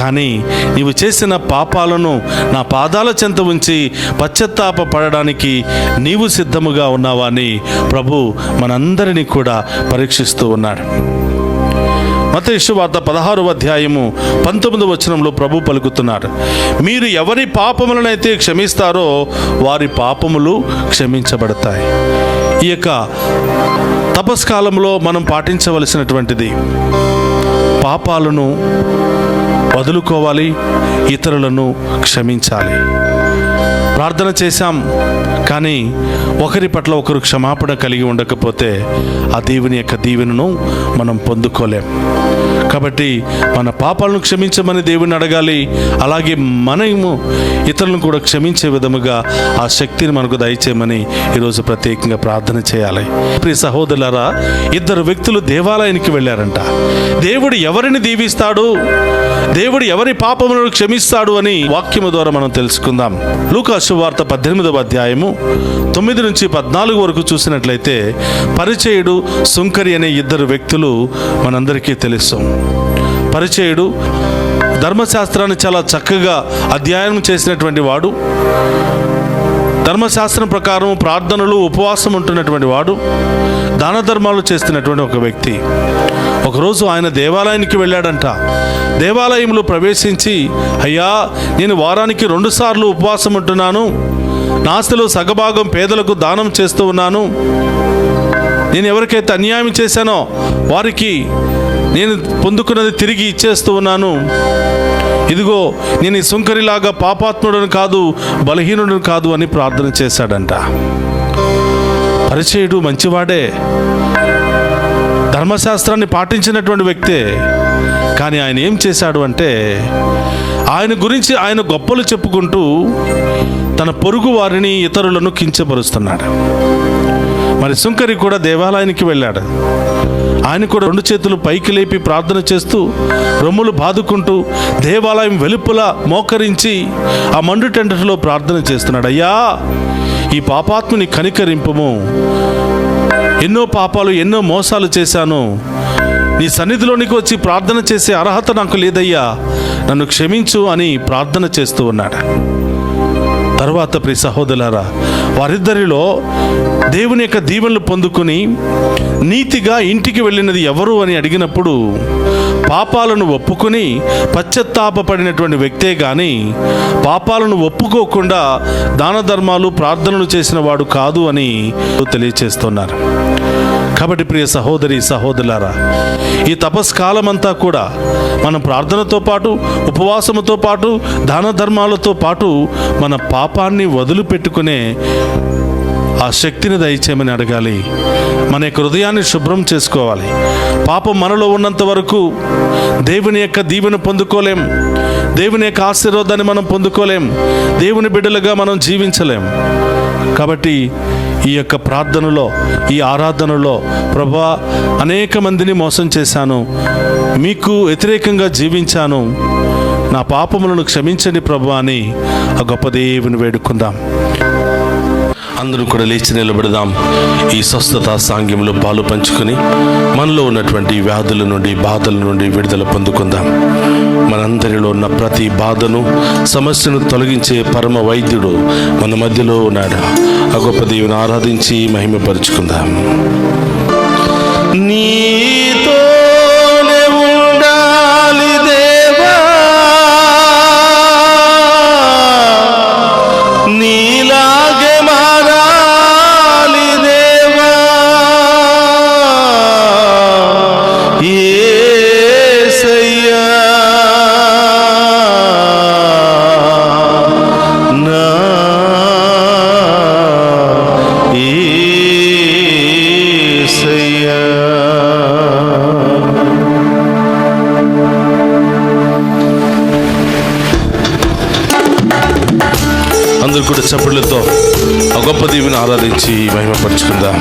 కానీ నీవు చేసిన పాపాలను నా పాదాల చెంత ఉంచి పశ్చాత్తాప పడడానికి నీవు సిద్ధముగా ఉన్నావా అని ప్రభు మనందరినీ కూడా పరీక్షిస్తూ ఉన్నాడు. మత్తయి సువార్త 16వ అధ్యాయము 19వ వచనంలో ప్రభు పలుకుతున్నారు, మీరు ఎవరి పాపములనైతే క్షమిస్తారో వారి పాపములు క్షమించబడతాయి. ఈ యొక్క తపస్కాలంలో మనం పాటించవలసినటువంటిది, పాపాలను వదులుకోవాలి, ఇతరులను క్షమించాలి. ప్రార్థన చేశాం కానీ ఒకరి పట్ల ఒకరు క్షమాపణ కలిగి ఉండకపోతే ఆ దేవుని యొక్క దీవెనను మనం పొందుకోలేం. కాబట్టి మన పాపాలను క్షమించమని దేవుని అడగాలి, అలాగే మనము ఇతరులను కూడా క్షమించే విధముగా ఆ శక్తిని మనకు దయచేయమని ఈరోజు ప్రత్యేకంగా ప్రార్థన చేయాలి. ప్రియ సహోదరులారా, 2 వ్యక్తులు దేవాలయానికి వెళ్ళారంట. దేవుడు ఎవరిని దీవిస్తాడు, దేవుడు ఎవరి పాపములను క్షమిస్తాడు అని వాక్యము ద్వారా మనం తెలుసుకుందాం. లూకా సువార్త 18వ అధ్యాయము 9-14 వరకు చూసినట్లయితే పరిచయుడు, సుంకరి అనే 2 వ్యక్తులు మనందరికీ తెలుసు. పరిచయుడు ధర్మశాస్త్రాన్ని చాలా చక్కగా అధ్యయనం చేసినటువంటి వాడు, ధర్మశాస్త్రం ప్రకారం ప్రార్థనలు ఉపవాసం ఉంటున్నటువంటి వాడు, దాన ధర్మాలు చేస్తున్నటువంటి ఒక వ్యక్తి. ఒకరోజు ఆయన దేవాలయానికి వెళ్ళాడంట. దేవాలయంలో ప్రవేశించి, అయ్యా నేను వారానికి 2 సార్లు ఉపవాసం ఉంటున్నాను, నా ఆస్తిలో సగభాగం పేదలకు దానం చేస్తూ ఉన్నాను, నేను ఎవరికైతే అన్యాయం చేశానో వారికి నేను పొందుకున్నది తిరిగి ఇచ్చేస్తూ ఉన్నాను, ఇదిగో నేను ఈ సుంకరిలాగా పాపాత్ముడను కాదు, బలహీనుడను కాదు అని ప్రార్థన చేశాడంట. పరిచయుడు మంచివాడే, ధర్మశాస్త్రాన్ని పాటించినటువంటి వ్యక్తే. కానీ ఆయన ఏం చేశాడు అంటే, ఆయన గురించి ఆయన గొప్పలు చెప్పుకుంటూ తన పొరుగు వారిని, ఇతరులను కించపరుస్తున్నాడు. మరి సుంకరి కూడా దేవాలయానికి వెళ్ళాడు. ఆయన కూడా 2 చేతులు పైకి లేపి ప్రార్థన చేస్తూ, రొమ్ములు బాదుకుంటూ దేవాలయం వెలుపల మోకరించి ఆ మండుటెండలో ప్రార్థన చేస్తున్నాడు. అయ్యా, ఈ పాపాత్ముని కనికరింపుము, ఎన్నో పాపాలు ఎన్నో మోసాలు చేశాను, నీ సన్నిధిలోనికి వచ్చి ప్రార్థన చేసే అర్హత నాకు లేదయ్యా, నన్ను క్షమించు అని ప్రార్థన చేస్తూ ఉన్నాడు. తరువాత ప్రియ సహోదరులారా, వారిద్దరిలో దేవుని యొక్క దీవెనలు పొందుకుని నీతిగా ఇంటికి వెళ్ళినది ఎవరు అని అడిగినప్పుడు పాపాలను ఒప్పుకొని పశ్చాత్తాపపడినటువంటి వ్యక్తే కానీ పాపాలను ఒప్పుకోకుండా దాన ధర్మాలు ప్రార్థనలు చేసిన వాడు కాదు అని తెలియచేస్తున్నారు. కాబట్టి ప్రియ సహోదరి సహోదరులారా, ఈ తపస్కాలమంతా కూడా మనం ప్రార్థనతో పాటు, ఉపవాసముతో పాటు, దాన ధర్మాలతో పాటు మన పాపాన్ని వదిలిపెట్టుకునే ఆ శక్తిని దయచేయమని అడగాలి. మన యొక్క హృదయాన్ని శుభ్రం చేసుకోవాలి. పాపం మనలో ఉన్నంత వరకు దేవుని యొక్క దీవెన పొందుకోలేం, దేవుని యొక్క ఆశీర్వాదాన్ని మనం పొందుకోలేం, దేవుని బిడ్డలుగా మనం జీవించలేం. కాబట్టి ఈ యొక్క ప్రార్థనలో, ఈ ఆరాధనలో ప్రభా అనేక మందిని మోసం చేశాను, మీకు వ్యతిరేకంగా జీవించాను, నా పాపములను క్షమించండి ప్రభా అని ఆ గొప్ప దేవుని వేడుకుందాం. అందరూ కూడా లేచి నిలబడదాం. ఈ స్వస్థత సాంగ్యంలో పాలు పంచుకొని మనలో ఉన్నటువంటి వ్యాధుల నుండి, బాధల నుండి విడుదల పొందుకుందాం. మనందరిలో ఉన్న ప్రతి బాధను, సమస్యను తొలగించే పరమ వైద్యుడు మన మధ్యలో ఉన్నాడు. ఆ గొప్ప దేవుని ఆరాధించి మహిమపరుచుకుందాం. నీతోనే ఉండాలి దేవా, నీలాగే మారాలి దేవా, యేసయ్యా నా యేసయ్యా. అందరూ కూడా చప్పట్లతో ఆ గొప్ప దేవుని ఆరాధించి మహిమపరుచుకుందాం.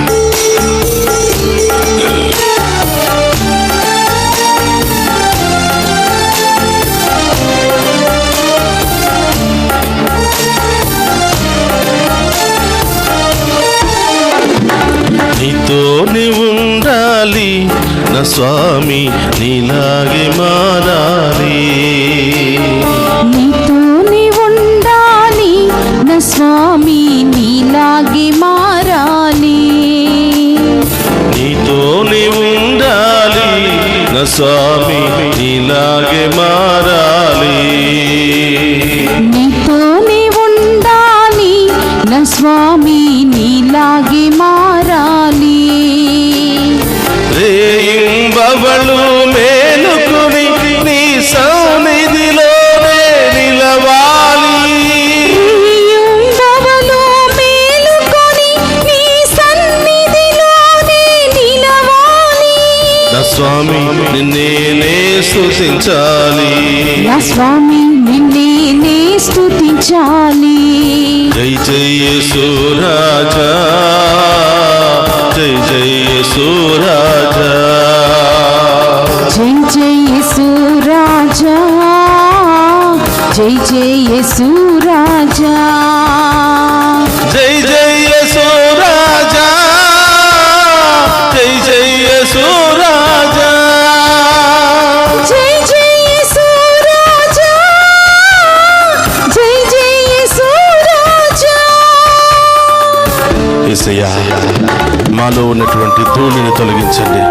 నీతోనే ఉండాలి నా స్వామి, నీలాగే మారాలి. నీతోనే ఉండాలి నా స్వామి, నీలాగే మారాలి. నీతోనే ఉండాలి నా స్వామి, నీలాగే మారాలి. నీతోనే ఉండాలి నా స్వామి, నీలాగే మారాలి. రేయింబవళ్ళు మేలుకుని నీ సన్నిధిలోనే నిలవాలి. రేయింబవళ్ళు మేలుకొని నీ సన్నిధిలోనే నిలవాలి. నా స్వామి నిన్నే స్తుతించాలి, నా స్వామి నిన్నే స్తుతించాలి. జై జై యేసు రాజా, జై జై యేసు రాజా, జై జై యేసు రాజా, జై జై యేసు రాజా, జై జై యేసు రాజా, జై జై యేసు రాజా, జై జై యేసు రాజా, జై జై యేసు రాజా. యేసయ్యా, మాలో ఉన్నటువంటి ధూళిని తొలగించండి,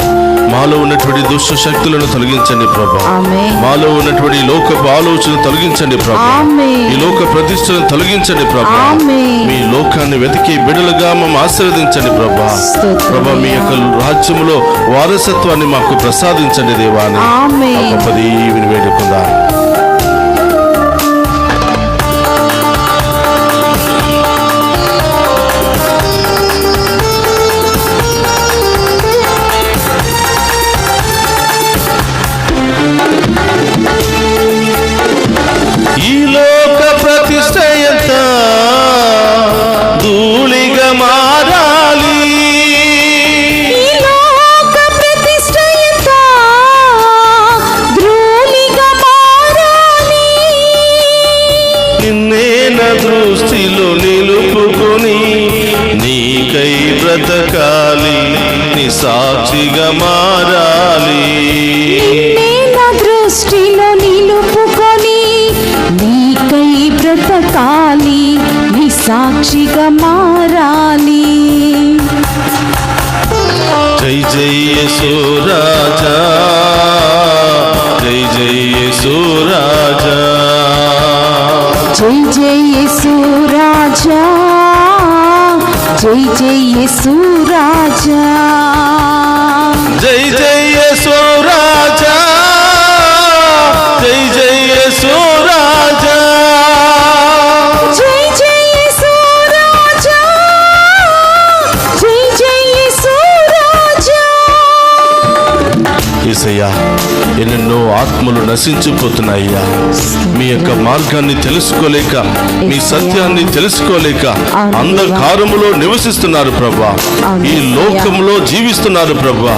మాలో ఉన్నటువంటి దుష్ట శక్తులను తొలగించండి ప్రభా. ఆమేన్. మాలో ఉన్నటువంటి లోకపు ఆలోచన తొలగించండి ప్రభా. ఆమేన్. ఈ లోక ప్రతిష్టను తొలగించండి ప్రభా. ఆమేన్. మీ లోకాన్ని వెతికి బిడలుగా మమ్మల్ని ఆశీర్వదించండి ప్రభా. స్తోత్రం. ప్రభా, మీ యొక్క రాజ్యములో వారసత్వాన్ని మాకు ప్రసాదించండి దేవాని ఆమేన్. గొప్ప దీవిని వేడుకుందాం. ఈ లోక ప్రతిష్ట ఎంత ధూళిగా మారాలి. ఈ లోక ప్రతిష్ఠ ఎంత ధూళిగా మారాలి. నిన్నే నా దృష్టిలో నిలుపుకొని నీకై బ్రతకాలి, నీ సాక్షిగా మారాలి. నిన్నే నా దృష్టిలో నిలుపుకొని నీకై బ్రతకాలి, నీ సాక్షిగా మారాలి. జై జై యేసు రాజా, జై జై యేసు రాజా, జై జై యేసు రాజా, జై జై యేసు రాజా, జై జై యేసు రాజా, జై జై యేసు రాజా, జై జై యేసు రాజా, జై జై యేసు రాజా. యేసయ్యా, ఎన్నెన్నో ఆత్మలు నశించిపోతున్నాయ్యా. మీ యొక్క మార్గాన్ని తెలుసుకోలేక, మీ సత్యాన్ని తెలుసుకోలేక అంధకారములో నివసిస్తున్నారు ప్రభా. ఈ లోకంలో జీవిస్తున్నారు ప్రభా.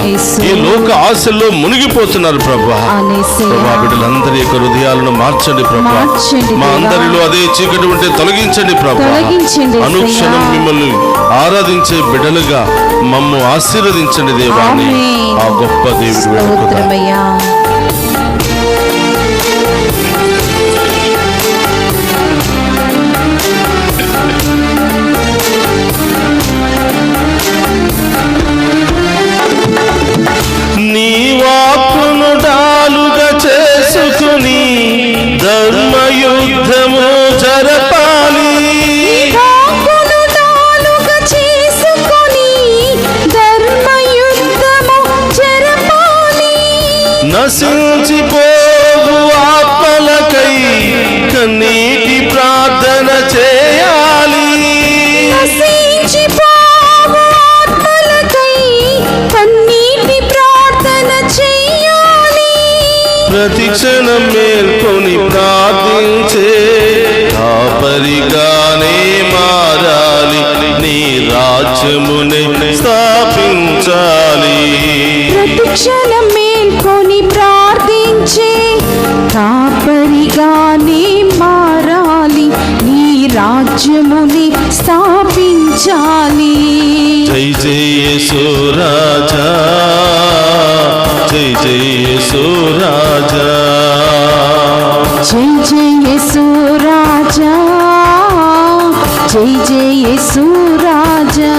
ఈ లోక ఆశల్లో మునిగిపోతున్నారు ప్రభా. ప్రభా, బిడ్డలందరి యొక్క హృదయాలను మార్చండి ప్రభా. మా అందరిలో అదే చీకటి ఉంటే తొలగించండి ప్రభా. అనుక్షణం మిమ్మల్ని ఆరాధించే బిడ్డలుగా మమ్ము ఆశీర్వదించండి దేవాన్ని. ఆ గొప్ప దేవుడు స్తోత్రమయ్యా. నీ వాక్కును డాలుగా చేసుకుని ధర్మయుద్ధము జరపాలి. వాక్కును డాలుగా చేసుకొని ధర్మయుద్ధము జరపాలి. నశించిపోవు ఆత్మలకై కన్నీటి ప్రార్థన చేయాలి. నశించిపోవు ఆత్మలకై కన్నీటి ప్రార్థన చేయాలి. ప్రతి క్షణం మేల్కొని ప్రార్థించే కాపరిగానే మారాలి. నీ రాజ్యమునే స్థాపించాలి. ప్రతి క్షణం మేల్కొని ప్రార్థించే కాపరిగానే మారాలి. నీ రాజ్యముని స్థాపించాలి. జై జై యేసు రాజా, జై జై యేసు రాజా. జై జై యేసు రాజా, జై జై యేసు రాజా.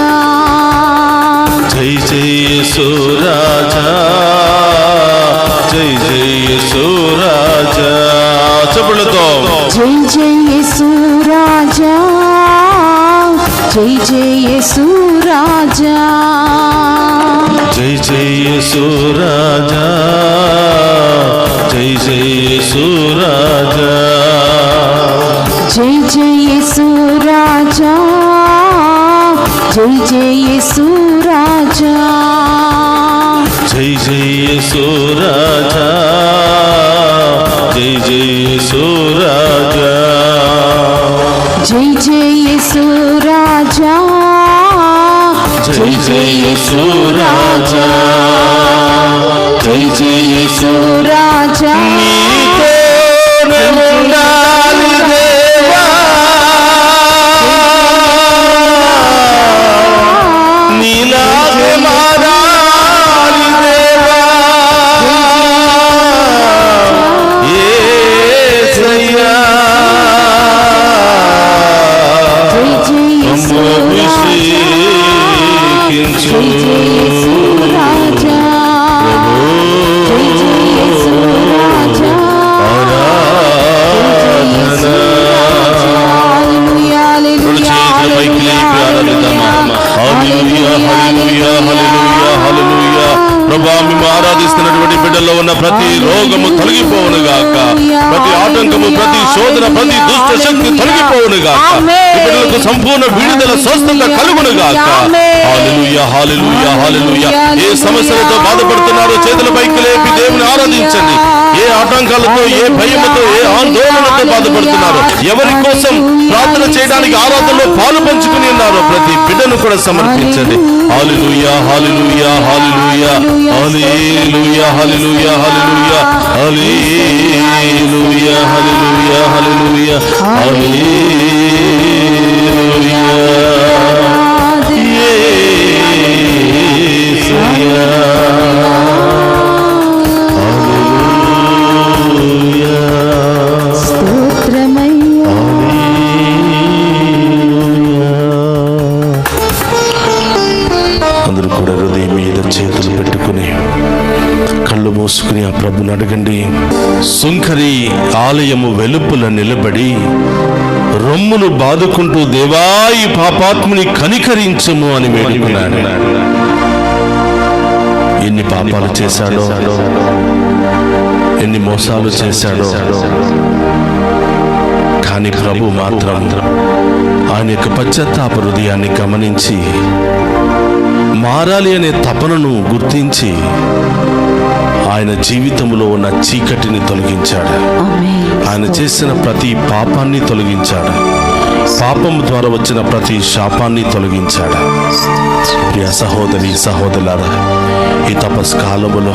జై జై యేసు రాజా, జై జై యేసు రాజా. చెప్పులతో జై జై యేసు రాజా, జై జై యేసు రాజా. జై జై యేసు రాజా, జై జై యేసు రాజా. జై జై యేసు రాజా, జై జై యేసు రాజా. జై జై యేసు రాజా, జై జై యేసు రాజా. జై జై యేసు రాజా, జై జై యేసు రాజా. జై జై యేసు రాజా. నీతోనే ఉండాలి దేవా, నీలాగే మారాలి దేవా. యేసయ్యా, జై జై యేసు అభిషేకించు రాజా. జై జై యేసు రాజా. హల్లెలూయా, హల్లెలూయా, హల్లెలూయా. ప్రభా, మేము ఆరాధిస్తున్నటువంటి బిడ్డల్లో ఉన్న ప్రతి రోగము తొలగిపోవును గాక. ప్రతి ఆటంకము, ప్రతి శోధన, ప్రతి దుష్ట శక్తి తొలగిపోవును గాక. ఈ బిడ్డలకు సంపూర్ణ విడుదల, స్వస్థత కలుగును గాక. హల్లెలూయా, హల్లెలూయా, హల్లెలూయా. ఏ సమస్యలతో బాధపడుతున్నారో చేతుల పైకి లేపి దేవుని ఆరాధించండి. ఏ ఆటంకాలతో, ఏ భయముతో, ఏ ఆందోళనతో బాధపడుతున్నారో, ఎవరి కోసం ప్రార్థన చేయడానికి ఆరాధనలో పాలు పంచుకుని ఉన్నారో ప్రతి బిడ్డను కూడా సమర్పించండి. హల్లెలూయా, హల్లెలూయా, హల్లెలూయా, హల్లెలూయా, హల్లెలూయా, హల్లెలూయా, హల్లెలూయా, హల్లెలూయా, హల్లెలూయా, హల్లెలూయా. యేసయ్యా, హల్లెలూయా. స్తోత్రమయ్యా. అందరూ కూడా హృదయం మీద చేతులు పెట్టుకుని కళ్ళు మూసుకుని ఆ ప్రభుని అడగండి. సుంకరి ఆలయము వెలుపల నిలబడి రొమ్మును బాదుకుంటూ దేవా, ఈ పాపాత్ముని కనికరించము అని వేడుకున్నాడు. ఎన్ని పాపాలు చేశాడో, ఎన్ని మోసాలు చేశాడో, కానీ ప్రభు మాత్రం ఆయన యొక్క పశ్చాత్తాప హృదయాన్ని గమనించి మారాలి అనే తపనను గుర్తించి ఆయన జీవితంలో ఉన్న చీకటిని తొలగించాడు. ఆమేన్. ఆయన చేసిన ప్రతి పాపాన్ని తొలగించాడు. పాపం ద్వారా వచ్చిన ప్రతి శాపాన్ని తొలగించాడు. ప్రియ సహోదరి సహోదరులారా, ఈ తపస్కాలములో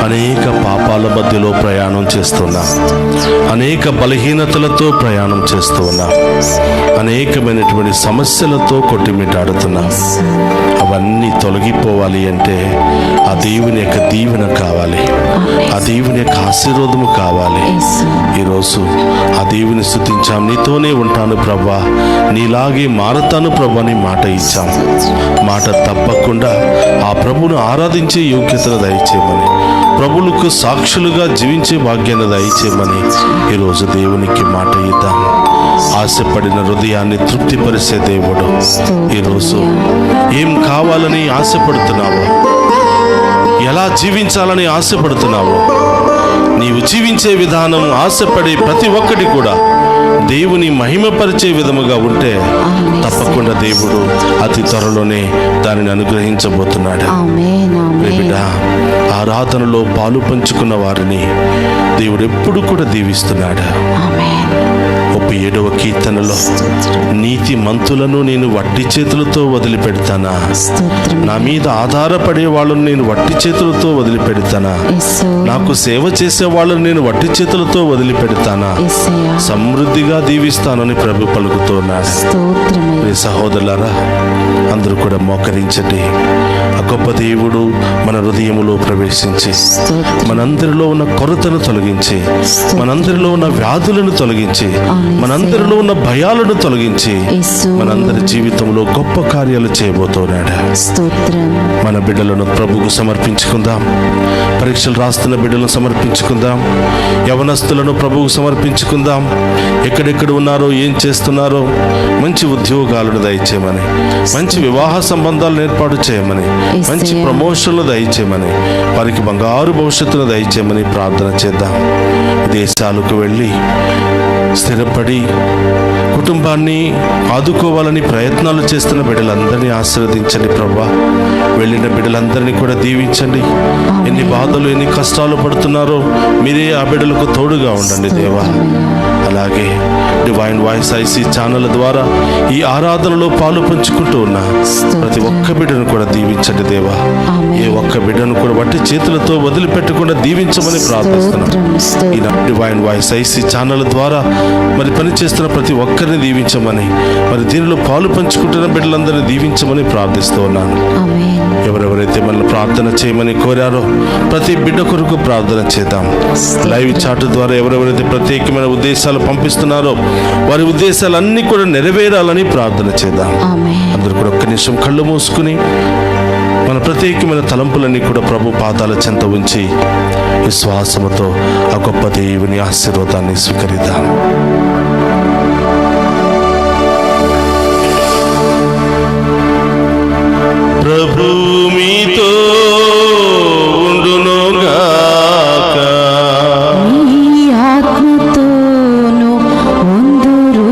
అనేక పాపాల మధ్యలో ప్రయాణం చేస్తున్నాం. అనేక బలహీనతలతో ప్రయాణం చేస్తూ ఉన్నాం. అనేకమైనటువంటి సమస్యలతో కొట్టిమిట్టాడుతున్నాం. అవన్నీ తొలగిపోవాలి అంటే ఆ దేవుని యొక్క దీవెన కావాలి. ఆ దేవుని యొక్క ఆశీర్వాదము కావాలి. ఈరోజు ఆ దేవుని స్తుతించాం. నీతోనే ఉంటాను ప్రభా, నీలాగే మారతాను ప్రభా అని మాట ఇచ్చాం. మాట తప్పకుండా ఆ ప్రభువును ఆరాధించే యోగ్యతను దయచేయమని, ప్రభువులకు సాక్షులుగా జీవించే భాగ్యాన్ని దయచేయమని ఈరోజు దేవునికి మాట ఇద్దాం. ఆశపడిన హృదయాన్ని తృప్తిపరిచే దేవుడు. ఈరోజు ఏం కావాలని ఆశపడుతున్నావో, ఎలా జీవించాలని ఆశపడుతున్నావో, నీవు జీవించే విధానం ఆశపడే ప్రతి ఒక్కటి కూడా దేవుని మహిమపరిచే విధముగా ఉంటే తప్పకుండా దేవుడు అతి త్వరలోనే దానిని అనుగ్రహించబోతున్నాడు. ఆమేన్. ఆమేన్. బిడ్డ, ఆరాధనలో పాలు పంచుకున్న వారిని దేవుడు ఎప్పుడు కూడా దీవిస్తున్నాడు. ఆమేన్. 37వ కీర్తనలో నీతి మంతులను నేను వట్టి చేతులతో వదిలిపెడతానా, స్తోత్రం. నా మీద ఆధారపడే వాళ్ళను నేను వట్టి చేతులతో వదిలిపెడతానా, యేసు. నాకు సేవ చేసే వాళ్ళను నేను వట్టి చేతులతో వదిలిపెడతానా, యేసయ్యా. సమృద్ధిగా దీవిస్తానని ప్రభు పలుకుతున్నాడు. స్తోత్రమయ్యా. ప్రియ సహోదరులారా, అందరూ కూడా మోకరించండి. ఆ గొప్ప దేవుడు మన హృదయములో ప్రవేశించి స్తోత్రం. మనందరిలో ఉన్న కొరతను తొలగించి, మనందరిలో ఉన్న వ్యాధులను తొలగించి, మనందరిలో ఉన్న భయాలను తొలగించి యేసు. మనందరి జీవితంలో గొప్ప కార్యాలు చేయబోతున్నాడు. స్తోత్రం. మన బిడ్డలను ప్రభువుకు సమర్పించుకుందాం. పరీక్షలు రాస్తున్న బిడ్డలను సమర్పించుకుందాం. యవనస్తులను ప్రభువుకు సమర్పించుకుందాం. ఎక్కడెక్కడ ఉన్నారో, ఏం చేస్తున్నారో మంచి ఉద్యోగాలను దయచేయమని, మంచి వివాహ సంబంధాలను ఏర్పాటు చేయమని, మంచి ప్రమోషన్లు దయచేయమని, వారికి బంగారు భవిష్యత్తును దయచేయమని ప్రార్థన చేద్దాం. దేశాలకు వెళ్ళి స్థిరపడి కుటుంబాన్ని ఆదుకోవాలని ప్రయత్నాలు చేస్తున్న బిడ్డలందరినీ ఆశీర్వదించండి ప్రభా. వెళ్ళిన బిడ్డలందరినీ కూడా దీవించండి. ఎన్ని బాధలు, ఎన్ని కష్టాలు పడుతున్నారో మీరే ఆ బిడ్డలకు తోడుగా ఉండండి దేవా. అలాగే డివైన్ వాయిస్ ఐసీ ఛానల్ ద్వారా ఈ ఆరాధనలో పాలు పంచుకుంటూ ఉన్న ప్రతి ఒక్క బిడ్డను కూడా దీవించండి దేవా. ఏ ఒక్క బిడ్డను కూడా వట్టి చేతులతో వదిలిపెట్టకుండా దీవించమని ప్రార్థిస్తున్నాం. ఈ డివైన్ వాయిస్ ఐసీ ఛానల్ ద్వారా మరి పనిచేస్తున్న ప్రతి ఒక్కరిని దీవించమని, మరి దీనిలో పాలు పంచుకుంటున్న బిడ్డలందరినీ దీవించమని ప్రార్థిస్తూ ఉన్నాను. ఆమేన్. ఎవరెవరైతే మనల్ని ప్రార్థన చేయమని కోరారో ప్రతి బిడ్డ కొరకు ప్రార్థన చేద్దాం. లైవ్ చాట్ ద్వారా ఎవరెవరైతే ప్రత్యేకమైన ఉద్దేశాలు పంపిస్తున్నారో వారి ఉద్దేశాలన్నీ కూడా నెరవేరాలని ప్రార్థన చేద్దాం. ఆమేన్. అందరూ కూడా ఒక్క నిమిషం కళ్ళు మూసుకుని మన ప్రత్యేకమైన తలంపులన్నీ కూడా ప్రభు పాదాల చెంత ఉంచి విశ్వాసముతో ఆ గొప్ప దేవుని ఆశీర్వాదాన్ని స్వీకరిద్దాం. ప్రభు మీతో ఉండునుగాక. నీ ఆత్మతోను ఉందురుగాక.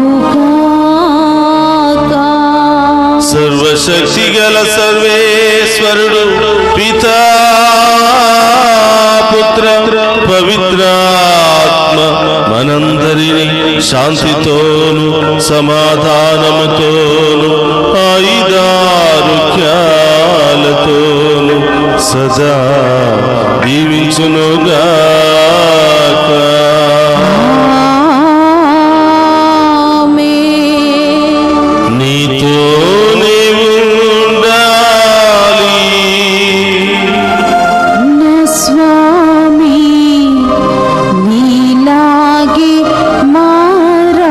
సర్వశక్తి గల సర్వేశ్వరుడు పితా పుత్ర పవిత్రాత్మ మనందరినీ శాంతితోను సమాధానముతోను ఆయుధారోగ్యాలతోను సదా దీవించునుగాక. ఆమేన్. నీతోనే ఉండాలి. నా స్వామి నీలాగే మారాలి.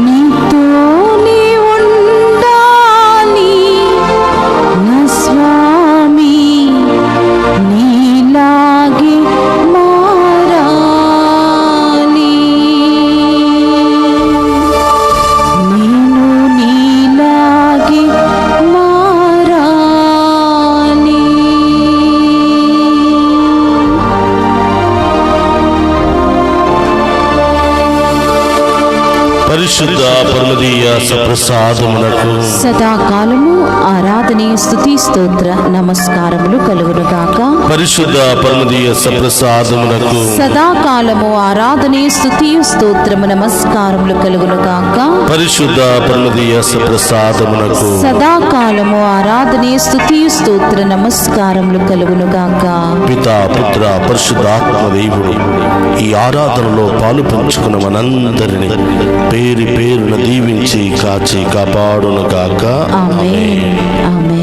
నీతోనే ఉండాలి. నా స్వామి పరిశుద్ధ పరమదీయ సప్రసాదమునకు సదాకాలము ఆరాధనీయ స్తుతి స్తోత్ర నమస్కారములు కలుగునుగాక. పరిశుద్ధ పరమదీయ సప్రసాదమునకు సదాకాలము ఆరాధనీయ స్తుతి స్తోత్రము నమస్కారములు కలుగునుగాక. పరిశుద్ధ పరమదీయ సప్రసాదమునకు సదాకాలము ఆరాధనీయ స్తుతి స్తోత్ర నమస్కారములు కలుగునుగాక. పితా పుత్ర పరిశుద్ధాత్మ దేవుడు ఈ ఆరాధనలో పాలు పంచుకున్న మనందరినీ పేరు పేరున దీవించి కాచి కాపాడును గాక. ఆమేన్. ఆమేన్.